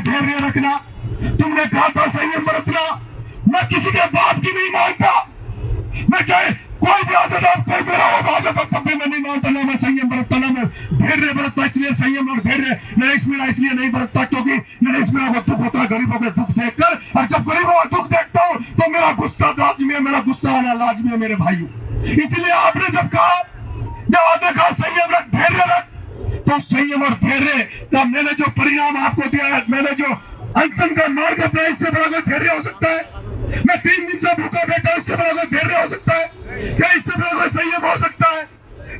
धैर्य रखना, तुमने कहा था संयम बरतना। मैं किसी के बाप की नहीं मानता, मैं चाहे कोई भी आजाद कोई मेरा होगा आजाद तब भी मैं नहीं मानता, ना मैं संयम बरतता, ना मैं धैर्य बरतता। इसलिए संयम और धैर्य नरेश मीणा इसलिए नहीं बरतता क्योंकि नरेश मीणा को दुख होता है गरीबों के दुख देखकर, और जब गरीबों का दुख देखता हूँ तो मेरा गुस्सा लाजमी है, मेरा गुस्सा आना लाजमी है मेरे भाइयों। इसलिए आपने जब कहा, जब आपने कहा संयम रख धैर्य रख, तो संयम और धैर्य का मैंने जो परिणाम आपको दिया है, मैंने जो अनशन का मार्ग अपना, इससे बड़ा कोई धैर्य हो सकता है? मैं 3 दिन से भूखा बैठा, इससे बड़ा कोई धैर्य हो सकता है क्या? इससे बड़ा कोई संयम हो सकता है?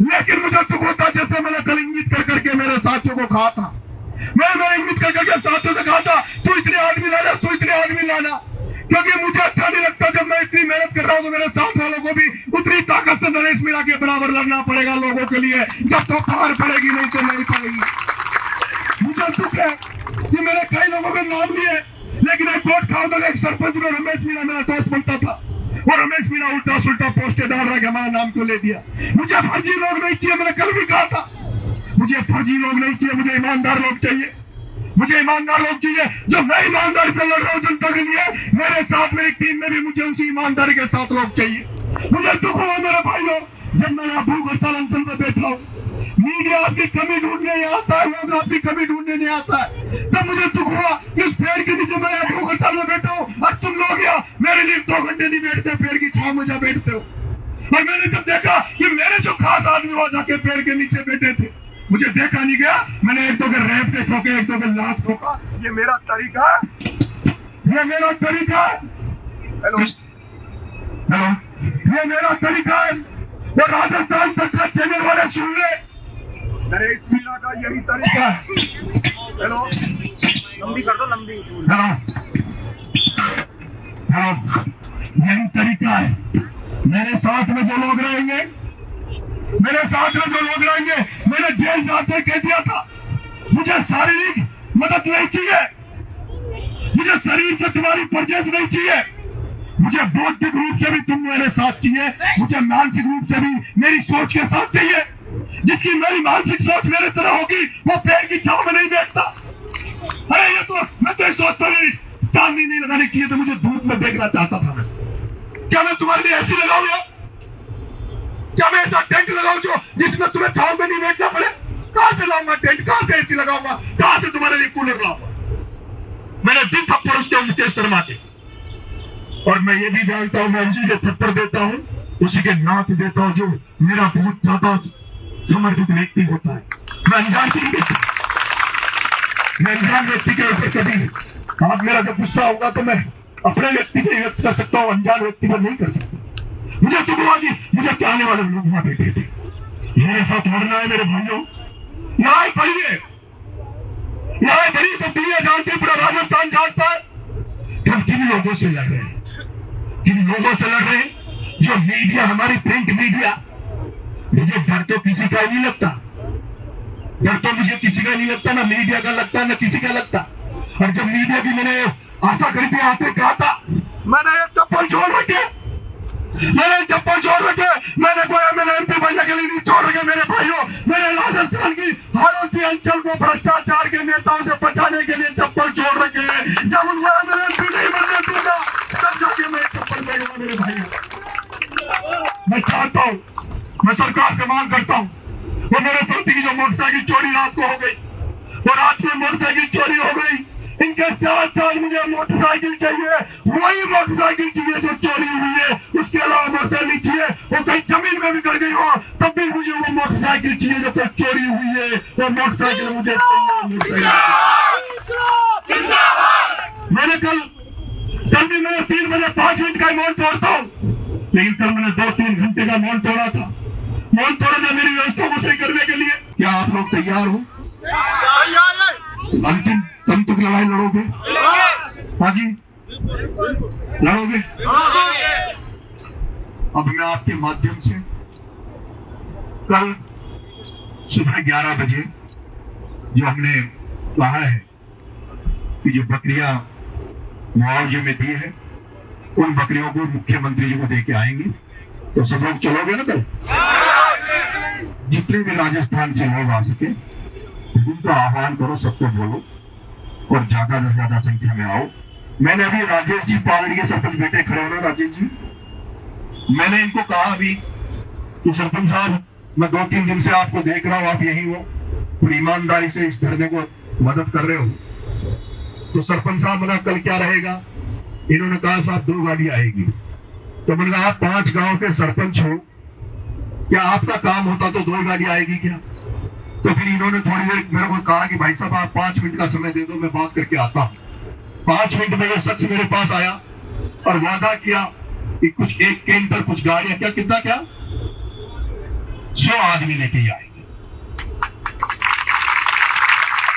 लेकिन मुझे दुख होता, जैसे मैंने कल इंगित कर करके मेरे साथियों को कहा था, मैं इंगित कर करके साथियों से कहा था तू इतने आदमी लाना, तू इतने आदमी लाना, क्योंकि मुझे अच्छा नहीं लगता जब मैं इतनी मेहनत कर रहा हूँ तो मेरे साथ वालों को भी उतनी ताकत से नरेश मीणा के बराबर लड़ना पड़ेगा लोगों के लिए, जब तो पार पड़ेगी, नहीं तो नहीं पड़ेगी। मुझे दुख है कि मैंने कई लोगों के नाम लिए, लेकिन एक वोट खाओ तो एक सरपंच में रमेश मीणा मेरा दोस्त बनता था, और रमेश मीणा उल्टा सुल्टा पोस्टे डाल रहा है कि हमारा नाम को ले दिया। मुझे फर्जी लोग नहीं चाहिए, मैंने कल भी कहा था, मुझे फर्जी लोग नहीं चाहिए, मुझे ईमानदार लोग चाहिए, मुझे ईमानदार लोग चाहिए। जो मैं ईमानदारी से लड़ रहा हूँ जनता के लिए, मेरे साथ मेरी टीम में भी मुझे उसी ईमानदारी के साथ लोग चाहिए। मुझे दुख हुआ मेरे भाइयों, जब मैं यहाँ भूख हड़ताल अनशन में बैठा हूँ, मीडिया आपकी कमी ढूंढने नहीं आता है, लोग आपकी कमी ढूंढने नहीं आता है, तब मुझे दुख हुआ इस पेड़ के नीचे मैं यहाँ भूख हड़ताल में बैठा हूँ, और तुम लोग यहाँ मेरे लिए 2 घंटे नहीं बैठते, पेड़ की छांव में जा बैठते हो। और मैंने जब देखा कि मेरे जो खास आदमी वहां जाके पेड़ के नीचे बैठे थे, मुझे देखा नहीं गया, मैंने 1-2 के रैप के ठोके, 1-2 के लात ठोका। ये मेरा तरीका है, ये मेरा तरीका है। हेलो हेलो, ये मेरा तरीका है। वो राजस्थान तक का चैनल वाले सुन ले, नरेश मीणा का यही तरीका है। हेलो, लंबी कर दो, लंबी। हेलो हेलो, यही तरीका है। मेरे साथ में जो लोग रहेंगे, मेरे साथ में जो लोग रहेंगे, मैंने जेल जाते कह दिया था, मुझे शारीरिक मदद नहीं चाहिए, मुझे शरीर से तुम्हारी परचेज नहीं चाहिए, मुझे बौद्धिक रूप से भी तुम मेरे साथ चाहिए, मुझे मानसिक रूप से भी मेरी सोच के साथ चाहिए। जिसकी मेरी मानसिक सोच मेरे तरह होगी वो पेड़ की छांव में नहीं बैठता। अरे ये तो मैं तो सोचता नहीं, चांदनी नहीं लगानी चाहिए तो मुझे धूप में देखना चाहता था। मैं क्या मैं तुम्हारे लिए ऐसी लगाऊं या क्या मैं ऐसा टेंट लगाऊं जो जिसमें तुम्हें छांव में नहीं बैठना पड़े? कहां से लाऊंगा टेंट, कहां से एसी लगाऊंगा, कहां से तुम्हारे लिए कूलर लाऊंगा? मैंने दिन थप्पड़ उसके मुकेश शर्मा के, और मैं ये भी जानता हूं, मैं उसी के थप्पड़ देता हूं, उसी के नाथ देता हूं जो मेरा बहुत ज्यादा समर्पित व्यक्ति होता है। मैं अनजान व्यक्ति के ऊपर कभी आप मेरा जब गुस्सा होगा तो मैं अपने व्यक्ति को व्यक्त कर सकता हूँ, अनजान व्यक्ति पर नहीं कर सकता। मुझे दुख हुआ कि मुझे चाहने वाले लोग वहां बैठे थे। मेरे साथ लड़ना है मेरे भाइयों, यहाँ पढ़िए, यहाँ बड़ी सब दुनिया जानती है, पूरा राजस्थान जानता है कि हम किन लोगों से लड़ रहे हैं, किन लोगों से लड़ रहे हैं। जो मीडिया, हमारी प्रिंट मीडिया, मुझे डर तो किसी का ही नहीं लगता, डर तो मुझे किसी का नहीं लगता, ना मीडिया का लगता, ना किसी का लगता। और जब मीडिया की मैंने आशा करी थी, आते कहा था, मैंने ये चप्पल छोड़ रखे, मैंने चप्पल छोड़ रखे, मैंने MP बनने के लिए नहीं छोड़ रखे मेरे भाइयों। मैंने राजस्थान की हारोती अंचल को भ्रष्टाचार के नेताओं से बचाने के लिए चप्पल छोड़ रखे हैं। जब उनको MP नहीं बनने दूंगा तब जाके मैं चप्पल पहनूंगा मेरे भाइयों। मैं चाहता हूँ, मैं सरकार से मांग करता हूँ, वो मेरे साथी की जो मोटरसाइकिल चोरी रात को हो गई, वो रात में मोटरसाइकिल चोरी हो गई, इनके साथ मुझे मोटरसाइकिल चाहिए, वही मोटरसाइकिल चाहिए जो चोरी हुई है, उसके अलावा मोटरसाइकिल चाहिए। वो कहीं जमीन में भी कर गई हो तब भी मुझे वो मोटरसाइकिल चाहिए जो चोरी हुई है, वो मोटरसाइकिल मुझे चाहिए। मैंने कल भी मैंने 3 बजे 5 मिनट का मौन तोड़ता हूँ, लेकिन कल मैंने 2-3 घंटे का मौन तोड़ा था। मौन तोड़ा था मेरी व्यवस्था को सही करने के लिए। क्या आप लोग तैयार हो? अंतिम दम तक लड़ाई लड़ोगे? हाँ जी, लड़ोगे? अब मैं आपके माध्यम से कल सुबह 11 बजे जो हमने कहा है कि जो बकरियां मुआवजे में दी है, उन बकरियों को मुख्यमंत्री जी को दे के आएंगे। तो सब लोग चलोगे ना कल? जितने भी राजस्थान से लोग आ सके उनका आह्वान करो, सबको बोलो और ज्यादा से ज्यादा संख्या में आओ। मैंने अभी राजेश जी पालड़ी के सरपंच बेटे खड़े हो ना, राजेश जी, मैंने इनको कहा अभी कि सरपंच साहब मैं 2-3 दिन से आपको देख रहा हूं, आप यही हो और ईमानदारी से इस धरने को मदद कर रहे हो। तो सरपंच साहब बोला कल क्या रहेगा? इन्होंने कहा साहब 2 गाड़ी आएगी। तो मैंने कहा आप 5 गांव के सरपंच हो, क्या आपका काम होता तो 2 गाड़ी आएगी क्या? तो फिर इन्होंने थोड़ी देर मेरे को कहा कि भाई साहब आप 5 मिनट का समय दे दो, मैं बात करके आता हूं। 5 मिनट में ये शख्स मेरे पास आया और वादा किया कि कुछ 1 केंद्र पर कुछ गाड़ियां, क्या कितना क्या 100 आदमी लेके आए।